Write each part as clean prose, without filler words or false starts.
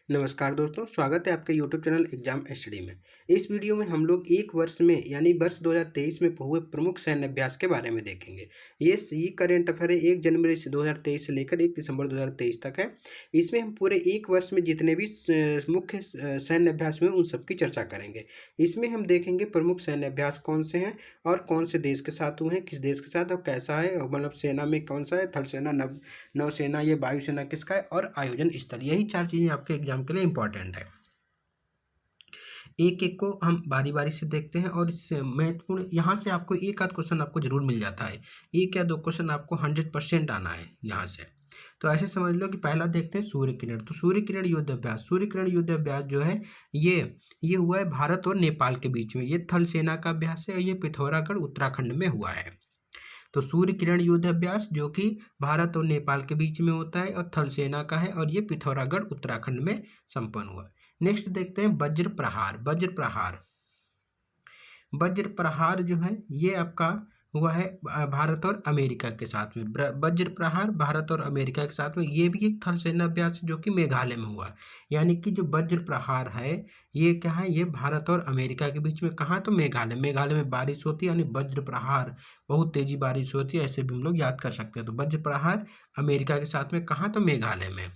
नमस्कार दोस्तों, स्वागत है आपके यूट्यूब चैनल एग्जाम स्टडी में। इस वीडियो में हम लोग एक वर्ष में यानी वर्ष 2023 में हुए प्रमुख सैन्य अभ्यास के बारे में देखेंगे। ये करेंट अफेयर है 1 जनवरी से 2023 से लेकर 1 दिसंबर 2023 तक है। इसमें हम पूरे एक वर्ष में जितने भी मुख्य सैन्य अभ्यास हुए उन सबकी चर्चा करेंगे। इसमें हम देखेंगे प्रमुख सैन्य अभ्यास कौन से हैं और कौन से देश के साथ हुए हैं, किस देश के साथ और कैसा है, और मतलब सेना में कौन सा है, थल सेना, नौसेना, ये वायुसेना किसका है, और आयोजन स्थल। यही 4 चीज़ें आपके एग्जाम के लिए इंपॉर्टेंट है। एक एक को हम बारी बारी से देखते हैं और इससे महत्वपूर्ण यहाँ से आपको एक आध क्वेश्चन आपको जरूर मिल जाता है। एक या दो क्वेश्चन आपको 100% आना है यहाँ से। तो ऐसे समझ लो कि पहला देखते हैं सूर्य किरण। तो सूर्य किरण युद्ध अभ्यास, सूर्य किरण युद्ध अभ्यास जो है ये हुआ है भारत और नेपाल के बीच में। ये थल सेना का अभ्यास है और ये पिथौरागढ़ उत्तराखंड में हुआ है। तो सूर्य किरण युद्ध अभ्यास जो कि भारत और नेपाल के बीच में होता है और थल सेना का है, और ये पिथौरागढ़ उत्तराखंड में संपन्न हुआ है। नेक्स्ट देखते हैं वज्र प्रहार। वज्र प्रहार जो है ये आपका हुआ है भारत और अमेरिका के साथ में। वज्र प्रहार भारत और अमेरिका के साथ में, ये भी एक थल सेना अभ्यास है जो कि मेघालय में हुआ। यानी कि जो वज्र प्रहार है ये क्या है, ये भारत और अमेरिका के बीच में। कहाँ? तो मेघालय में बारिश होती है, यानी वज्र प्रहार बहुत तेजी बारिश होती है, ऐसे भी हम लोग याद कर सकते हैं। तो वज्र प्रहार अमेरिका के साथ में, कहाँ? तो मेघालय में।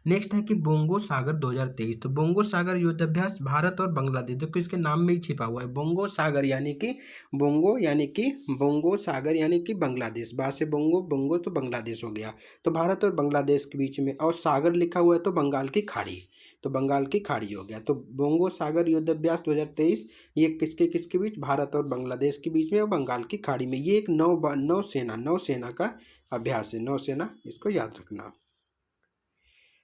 नेक्स्ट है कि बोंगो सागर 2023। तो बोंगो सागर युद्धाभ्यास भारत और बांग्लादेश, जो कि इसके नाम में ही छिपा हुआ है। बोंगो सागर यानी कि बोंगो सागर यानी कि बांग्लादेश। बा से बोंगो तो बांग्लादेश हो गया। तो भारत और बांग्लादेश के बीच में, और सागर लिखा हुआ है तो बंगाल की खाड़ी, तो बंगाल की खाड़ी हो गया। तो बोंगो सागर युद्धाभ्यास 2023 ये किसके बीच? भारत और बांग्लादेश के बीच में और बंगाल की खाड़ी में। ये एक नौसेना का अभ्यास है। नौसेना, इसको याद रखना।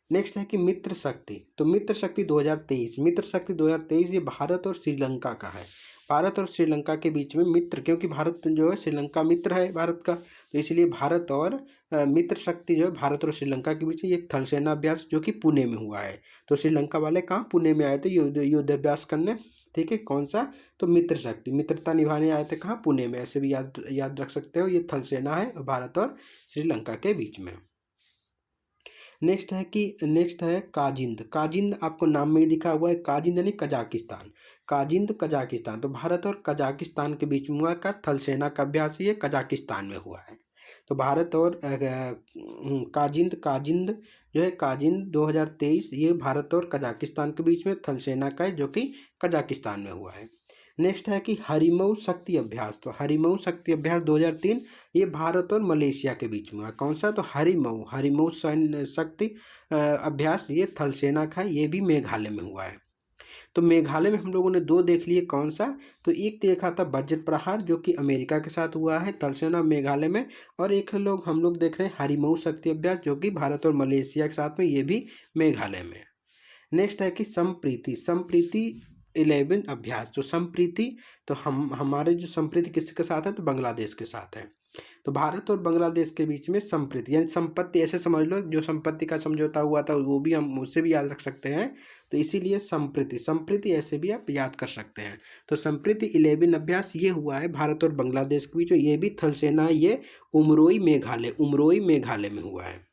नेक्स्ट है कि मित्र शक्ति। तो मित्र शक्ति 2023 ये भारत और श्रीलंका का है। भारत और श्रीलंका के बीच में मित्र, क्योंकि भारत जो है श्रीलंका मित्र है भारत का, तो इसलिए भारत और मित्र शक्ति जो है भारत और श्रीलंका के बीच में एक थल सेना अभ्यास जो कि पुणे में हुआ है। तो श्रीलंका वाले कहाँ? पुणे में आए थे युद्ध अभ्यास करने। ठीक है, कौन सा? तो मित्र शक्ति, मित्रता निभाने आए थे। कहाँ? पुणे में। ऐसे भी याद रख सकते हो। ये थल सेना है भारत और श्रीलंका के बीच में। नेक्स्ट है काजिंद आपको नाम में ही दिखा हुआ है। काजिंद यानी कजाकिस्तान। तो भारत और कजाकिस्तान के बीच में हुआ का थल सेना का अभ्यास, ये कजाकिस्तान में हुआ है। तो भारत और काजिंद जो है, काजिंद 2023 ये भारत और कजाकिस्तान के बीच में थल सेना का है, जो कि कजाकिस्तान में हुआ है। नेक्स्ट है कि हरिमऊ शक्ति अभ्यास। तो हरिमऊ शक्ति अभ्यास 2003 ये भारत और मलेशिया के बीच में हुआ। कौन सा? तो हरिमऊ सैन्य शक्ति अभ्यास ये थल सेना का है, ये भी मेघालय में हुआ है। तो मेघालय में हम लोगों ने दो देख लिए। कौन सा? तो एक देखा था वज्र प्रहार जो कि अमेरिका के साथ हुआ है, थल सेना मेघालय में, और एक हम लोग देख रहे हैं हरिमऊ शक्ति अभ्यास जो कि भारत और मलेशिया के साथ में, ये भी मेघालय में। नेक्स्ट है कि संप्रीति 11 अभ्यास। तो संप्रीति, तो हमारे जो संप्रीति किसके साथ है? तो बांग्लादेश के साथ है। तो भारत और बांग्लादेश के बीच में संप्रीति यानी संपत्ति, ऐसे समझ लो जो संपत्ति का समझौता हुआ था वो भी हम उससे भी याद रख सकते हैं। तो इसीलिए संप्रीति ऐसे भी आप याद कर सकते हैं। तो संप्रीति 11 अभ्यास ये हुआ है भारत और बांग्लादेश के बीच में। ये भी थल सेना, ये उमरोई मेघालय में हुआ है।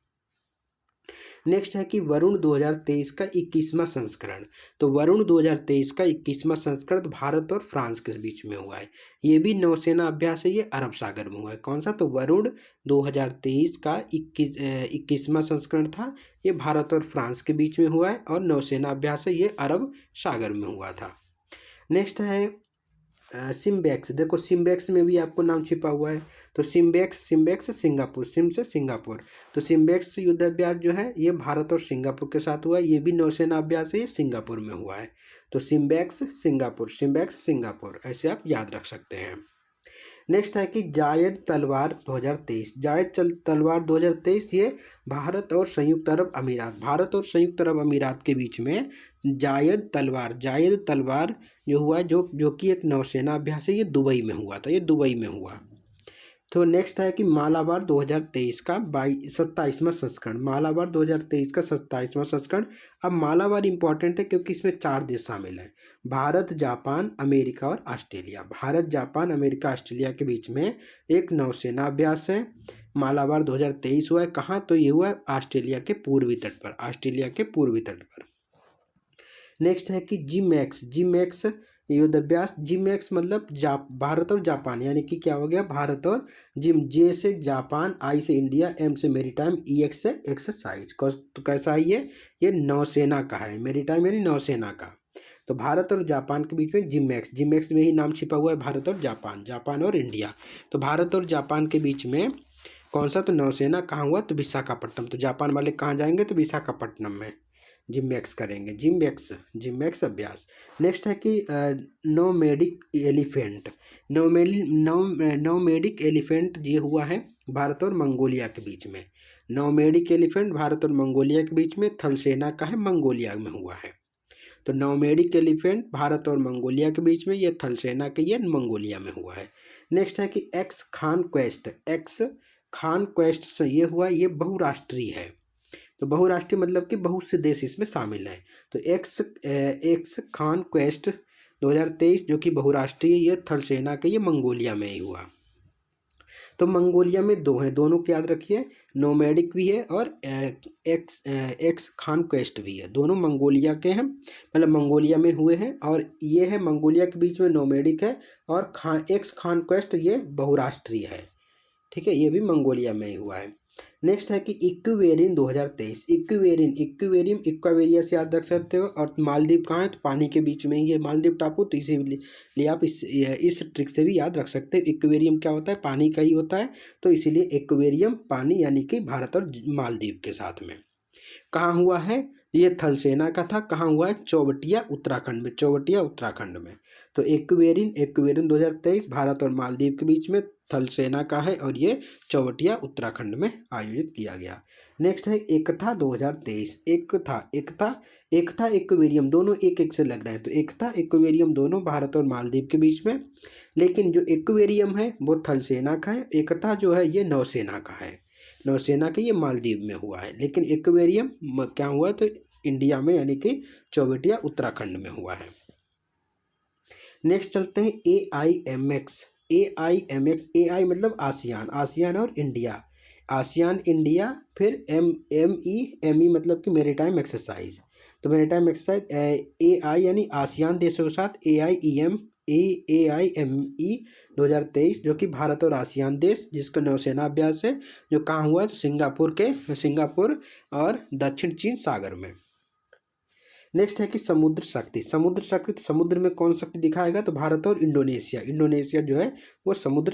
नेक्स्ट है कि वरुण 2023 का 21वां संस्करण। तो वरुण 2023 का 21वां संस्करण भारत और फ्रांस के बीच में हुआ है। ये भी नौसेना अभ्यास है, ये अरब सागर में हुआ है। कौन सा? तो वरुण 2023 का 21वां संस्करण था, ये भारत और फ्रांस के बीच में हुआ है, और नौसेना अभ्यास है, ये अरब सागर में हुआ था। नेक्स्ट है सिम्बेक्स। देखो सिम्बेक्स में भी आपको नाम छिपा हुआ है। तो सिम्बेक्स सिंगापुर, सिम से सिंगापुर। तो सिम्बेक्स युद्ध अभ्यास जो है ये भारत और सिंगापुर के साथ हुआ है, ये भी नौसेना अभ्यास है, ये सिंगापुर में हुआ है। तो सिम्बेक्स सिंगापुर ऐसे आप याद रख सकते हैं। नेक्स्ट है कि जायद तलवार 2023। तलवार 2023 ये भारत और संयुक्त अरब अमीरात के बीच में जायद तलवार जो हुआ, जो कि एक नौसेना अभ्यास है, ये दुबई में हुआ। तो नेक्स्ट है कि मालाबार 2023 का 27वां संस्करण। मालाबार 2023 का 27वां संस्करण। अब मालाबार इंपॉर्टेंट है क्योंकि इसमें 4 देश शामिल हैं, भारत, जापान, अमेरिका और ऑस्ट्रेलिया। के बीच में एक नौसेना अभ्यास है मालाबार 2023 हुआ है। कहाँ? तो ये हुआ है ऑस्ट्रेलिया के पूर्वी तट पर, ऑस्ट्रेलिया के पूर्वी तट पर। नेक्स्ट है कि जिमैक्स, जिमैक्स युद्धाभ्यास। जिमैक्स मतलब भारत और जापान, यानी कि क्या हो गया, भारत और जिम, जे से जापान, आई से इंडिया, एम से मेरीटाइम, ई एक्स से एक्सरसाइज। तो कैसा है ये नौसेना का है, मेरीटाइम यानी नौसेना का। तो भारत और जापान के बीच में जिमैक्स, जिमैक्स में ही नाम छिपा हुआ है भारत और जापान, जापान और इंडिया। तो भारत और जापान के बीच में कौन सा? तो नौसेना। कहाँ हुआ? तो विशाखापट्टनम। तो जापान वाले कहाँ जाएंगे? तो विशाखापट्टनम में जिमैक्स करेंगे, जिमैक्स, जिमैक्स अभ्यास। नेक्स्ट है कि नोमैडिक एलिफेंट, नोमैडिक एलिफेंट ये हुआ है भारत और मंगोलिया के बीच में। नोमैडिक एलिफेंट भारत और मंगोलिया के बीच में, थल सेना का है, मंगोलिया में हुआ है। तो नोमैडिक एलिफेंट भारत और मंगोलिया के बीच में, ये थल सेना के, ये मंगोलिया में हुआ है। नेक्स्ट है कि x Khan quest, x Khan quest से ये हुआ, ये बहुराष्ट्रीय है। तो बहुराष्ट्रीय मतलब कि बहुत से देश इसमें शामिल हैं। तो एक्स खान क्वेस्ट 2023 जो कि बहुराष्ट्रीय, ये थल सेना के, ये मंगोलिया में ही हुआ। तो मंगोलिया में दो हैं, दोनों को याद रखिए, नोमैडिक भी है और एक्स खान क्वेस्ट भी है, दोनों मंगोलिया के हैं, मतलब मंगोलिया में हुए हैं। और ये है मंगोलिया के बीच में नोमैडिक है, और एक्स खान क्वेस्ट ये बहुराष्ट्रीय है, ठीक है, ये भी मंगोलिया में ही हुआ है। नेक्स्ट है कि इक्वेरियन 2023, इक्वेरियम इक्वावेरिया से याद रख सकते हो। और मालदीव कहाँ है? तो पानी के बीच में ही है मालदीव टापू, तो इसीलिए आप इस ट्रिक से भी याद रख सकते हो। इक्वेरियम क्या होता है? पानी का ही होता है, तो इसीलिए इक्वेरियम पानी, यानी कि भारत और मालदीव के साथ में। कहाँ हुआ है? ये थल सेना का था। कहाँ हुआ है? चौबटिया उत्तराखंड में, चौबटिया उत्तराखंड में। तो इक्वेरियन 2023 भारत और मालदीव के बीच में, थल सेना का है, और ये चौबटिया उत्तराखंड में आयोजित किया गया। नेक्स्ट है एकता 2023, एकता इक्वेरियम, दोनों एक एक से लग रहे हैं। तो एकता इक्वेरियम दोनों भारत और मालदीव के बीच में, लेकिन जो इक्वेरियम है वो थल सेना का है, एकता जो है ये नौसेना का है, नौसेना के, ये मालदीव में हुआ है। लेकिन एक्वेरियम क्या हुआ? तो इंडिया में, यानी कि चौबटिया उत्तराखंड में हुआ है। नेक्स्ट चलते हैं AIMX, AI मतलब आसियान, आसियान और इंडिया, आसियान इंडिया। फिर ME मतलब कि मेरीटाइम एक्सरसाइज। तो मेरीटाइम एक्सरसाइज AI यानी आसियान देशों के साथ, AIME 2023 जो कि भारत और आसियान देश, जिसका नौसेना अभ्यास है, जो कहाँ हुआ? तो सिंगापुर और दक्षिण चीन सागर में। नेक्स्ट है कि समुद्र शक्ति, समुद्र में कौन शक्ति दिखाएगा? तो भारत और इंडोनेशिया जो है वो समुद्र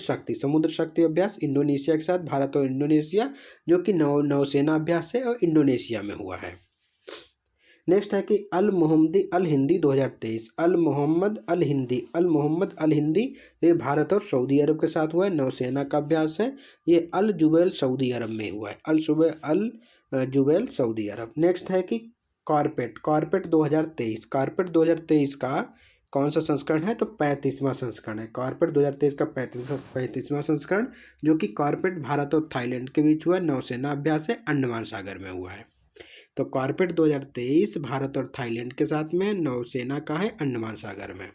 शक्ति अभ्यास इंडोनेशिया के साथ, भारत और इंडोनेशिया, जो कि नौसेना अभ्यास है और इंडोनेशिया में हुआ है। नेक्स्ट है कि अल हिंदी 2023, अल मोहम्मद अल हिंदी, ये भारत और सऊदी अरब के साथ हुआ है, नौसेना का अभ्यास है। ये अल जुबैल सऊदी अरब में हुआ है, अल जुबैल सऊदी अरब। नेक्स्ट है कि कारपेट 2023 का कौन सा संस्करण है? तो 35वां संस्करण है। कारपेट 2023 का 35वां संस्करण, जो कि कारपेट भारत और थाईलैंड के बीच हुआ, नौसेना अभ्यास है, अंडमान सागर में हुआ है। तो कारपेट 2023 भारत और थाईलैंड के साथ में, नौसेना का है, अंडमान सागर में।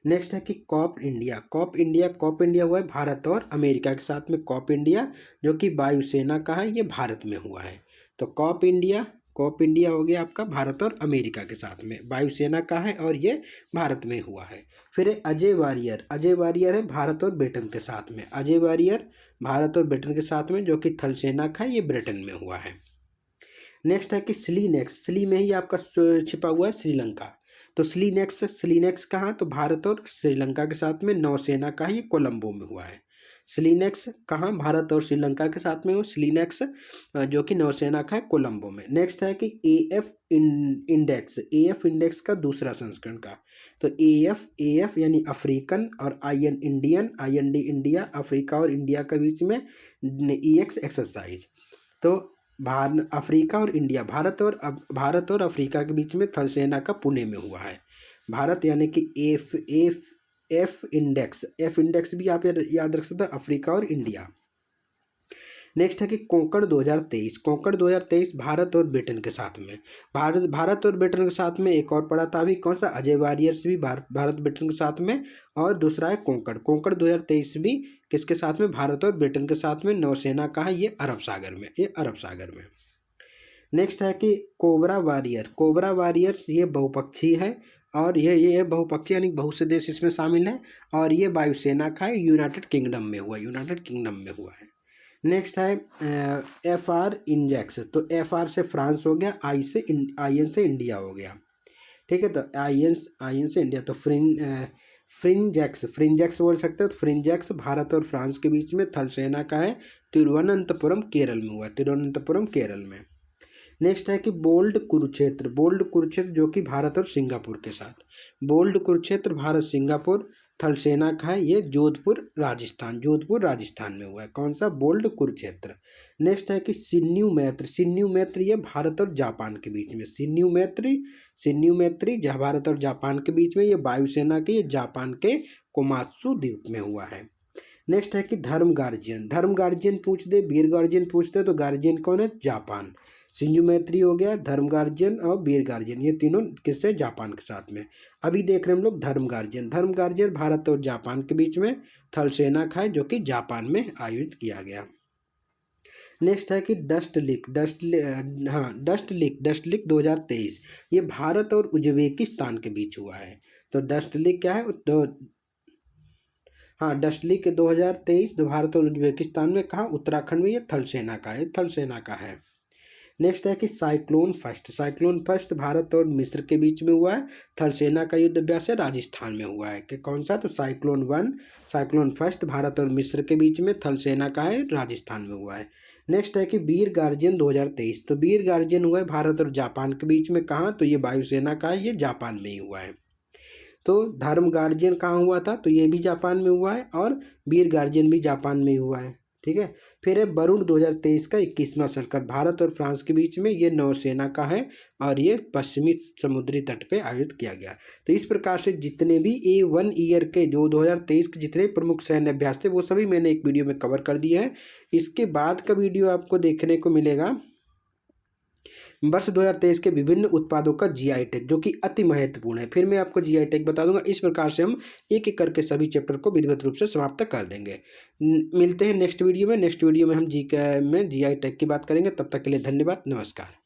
नेक्स्ट है कि कॉप इंडिया हुआ है भारत और अमेरिका के साथ में, कॉप इंडिया, जो कि वायुसेना का है, ये भारत में हुआ है। तो कॉप इंडिया हो गया आपका भारत और अमेरिका के साथ में, वायुसेना का है, और ये भारत में हुआ है। फिर अजय वारियर है भारत और ब्रिटेन के साथ में, अजय वारियर भारत और ब्रिटेन के साथ में, जो कि थल सेना का है, ये ब्रिटेन में हुआ है। नेक्स्ट है कि स्ली में ही आपका छिपा हुआ है श्रीलंका। तो स्लीनेक्स कहाँ? तो भारत और श्रीलंका के साथ में, नौसेना का ही, कोलंबो में हुआ है। स्लीनेक्स कहाँ? भारत और श्रीलंका के साथ में हो स्लीनेक्स, जो कि नौसेना का है, कोलंबो में। नेक्स्ट है कि AF इंडेक्स का दूसरा संस्करण का। तो AF यानी अफ्रीकन, और IN Indian, IND India, Africa और इंडिया के बीच में EX एक्सरसाइज। तो अफ्रीका और इंडिया, भारत और अफ्रीका के बीच में थल सेना का पुणे में हुआ है। भारत यानी कि एफ इंडेक्स भी आप याद रख सकते हो, अफ्रीका और इंडिया। नेक्स्ट है कि कोंकण 2023 भारत और ब्रिटेन के साथ में, भारत और ब्रिटेन के साथ में। एक और पड़ा था अभी, कौन सा? अजय वारियर्स भी भारत ब्रिटेन के साथ में, और दूसरा है कोंकण 2023 भी किसके साथ में? भारत और ब्रिटेन के साथ में नौसेना का है, ये अरब सागर में, ये अरब सागर में। नेक्स्ट है कि कोबरा वॉरियर। कोबरा वॉरियर्स ये बहुपक्षीय है और ये बहुपक्षीय यानी बहुत से देश इसमें शामिल हैं और ये वायुसेना का है, यूनाइटेड किंगडम में हुआ, यूनाइटेड किंगडम में हुआ है। नेक्स्ट है FR इंजेक्स। तो FR से फ्रांस हो गया, IN से इंडिया हो गया, ठीक है। तो IN से इंडिया, तो फ्रिंजेक्स बोल सकते हो। तो फ्रिंजेक्स भारत और फ्रांस के बीच में थल सेना का है, तिरुवनंतपुरम केरल में हुआ, तिरुवनंतपुरम केरल में। नेक्स्ट है कि बोल्ड कुरुक्षेत्र। बोल्ड कुरुक्षेत्र जो कि भारत और सिंगापुर के साथ, बोल्ड कुरुक्षेत्र भारत सिंगापुर थल सेना का है, ये जोधपुर राजस्थान में हुआ है। कौन सा? बोल्ड कुरुक्षेत्र। नेक्स्ट है कि सिन्यू मैत्री। सिन्यू मैत्री ये भारत और जापान के बीच में, सिन्यू मैत्री भारत और जापान के बीच में, ये वायुसेना के, ये जापान के कोमात्सु द्वीप में हुआ है। नेक्स्ट है कि धर्म गार्जियन पूछ दे, वीर गार्जियन पूछ दे, तो गार्जियन कौन है? जापान। सिंजू मैत्री हो गया, धर्म गार्जियन और वीर गार्जियन, ये तीनों किससे? जापान के साथ में। अभी देख रहे हैं हम लोग धर्म गार्जियन भारत और जापान के बीच में थल सेना का है, जो कि जापान में आयोजित किया गया। नेक्स्ट है कि डस्ट लीक 2023, ये भारत और उज्बेकिस्तान के बीच हुआ है। तो डस्ट लीक क्या है? तो डस्ट लीक 2023 तो भारत और उज्बेकिस्तान में, कहाँ? उत्तराखंड में, ये थल सेना का है। नेक्स्ट है कि साइक्लोन फर्स्ट भारत और मिस्र के बीच में हुआ है, थल सेना का युद्ध अभ्यास है, राजस्थान में हुआ है। कि कौन सा? तो साइक्लोन फर्स्ट भारत और मिस्र के बीच में, थल सेना का है, राजस्थान में हुआ है। नेक्स्ट है कि वीर गार्जियन 2023, तो वीर गार्जियन हुआ है भारत और जापान के बीच में, कहाँ? तो ये वायुसेना का है, ये जापान में ही हुआ है। तो धर्म गार्जियन कहाँ हुआ था? तो ये भी जापान में हुआ है और वीर गार्जियन भी जापान में ही हुआ है, ठीक है। फिर है वरुण 2023 का 21वां संस्करण, भारत और फ्रांस के बीच में, ये नौसेना का है और ये पश्चिमी समुद्री तट पे आयोजित किया गया। तो इस प्रकार से जितने भी A1 ईयर के जो 2023 के जितने प्रमुख सैन्य अभ्यास थे वो सभी मैंने एक वीडियो में कवर कर दिए हैं। इसके बाद का वीडियो आपको देखने को मिलेगा वर्ष 2023 के विभिन्न उत्पादों का GI टैग, जो कि अति महत्वपूर्ण है। फिर मैं आपको GI टैग बता दूंगा। इस प्रकार से हम एक एक करके सभी चैप्टर को विधिवत रूप से समाप्त कर देंगे। मिलते हैं नेक्स्ट वीडियो में हम GI टैग की बात करेंगे। तब तक के लिए धन्यवाद, नमस्कार।